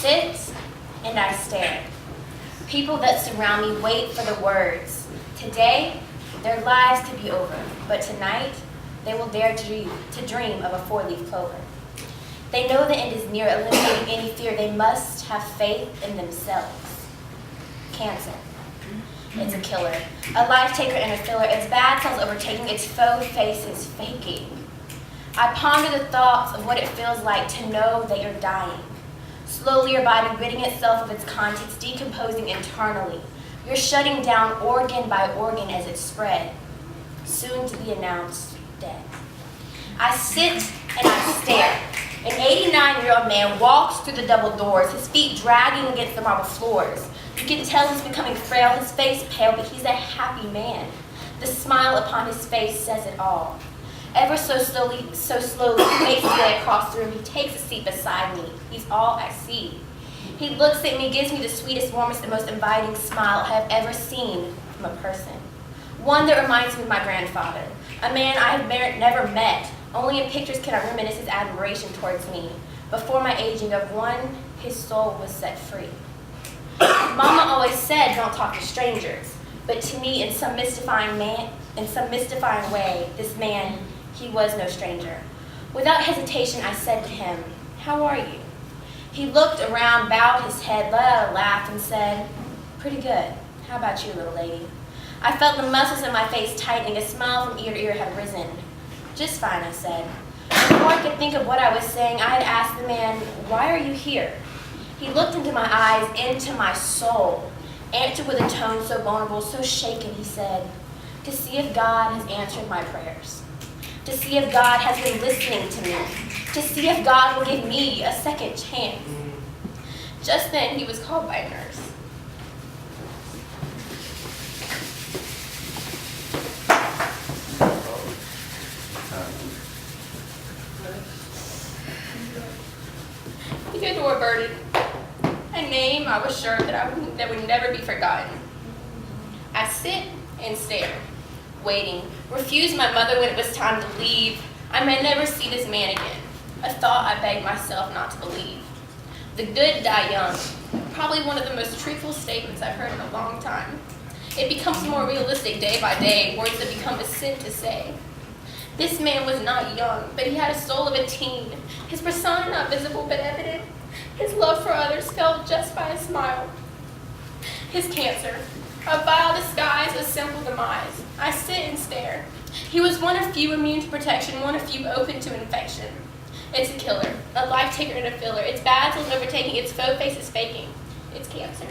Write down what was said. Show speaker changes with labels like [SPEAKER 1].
[SPEAKER 1] sit and I stare. People that surround me wait for the words. Today, their lives could be over, but tonight, they will dare to dream of a four-leaf clover. They know the end is near, eliminating any fear. They must have faith in themselves. Cancer. It's a killer, a life taker and a filler. Its bad cells overtaking, its faux face is faking. I ponder the thoughts of what it feels like to know that you're dying. Slowly your body ridding itself of its contents, decomposing internally. You're shutting down organ by organ as it spread, soon to be announced dead. I sit and I stare. An 89-year-old man walks through the double doors, his feet dragging against the marble floors. You can tell he's becoming frail, his face pale, but he's a happy man. The smile upon his face says it all. Ever so slowly, he makes his way across the room. He takes a seat beside me. He's all I see. He looks at me, gives me the sweetest, warmest, and most inviting smile I have ever seen from a person. One that reminds me of my grandfather, a man I have never met. Only in pictures can I reminisce his admiration towards me. Before my aging of one, his soul was set free. Mama always said, don't talk to strangers. But to me, in some mystifying way, this man, he was no stranger. Without hesitation, I said to him, how are you? He looked around, bowed his head, let out a laugh, and said, pretty good. How about you, little lady? I felt the muscles in my face tightening. A smile from ear to ear had risen. Just fine, I said. Before I could think of what I was saying, I had asked the man, why are you here? He looked into my eyes, into my soul, answered with a tone so vulnerable, so shaken, he said, to see if God has answered my prayers, to see if God has been listening to me, to see if God will give me a second chance. Just then, he was called by a nurse. The door averted. A name I was sure that would never be forgotten. I sit and stare, waiting. Refused my mother when it was time to leave. I may never see this man again. A thought I begged myself not to believe. The good die young. Probably one of the most truthful statements I've heard in a long time. It becomes more realistic day by day, words that become a sin to say. This man was not young, but he had a soul of a teen. His persona not visible but evident. His love for others felt just by a smile. His cancer, a vile disguise, a simple demise. I sit and stare. He was one of few immune to protection, one of few open to infection. It's a killer, a life taker and a filler. Its bad cells overtaking, its faux face is faking. It's cancer.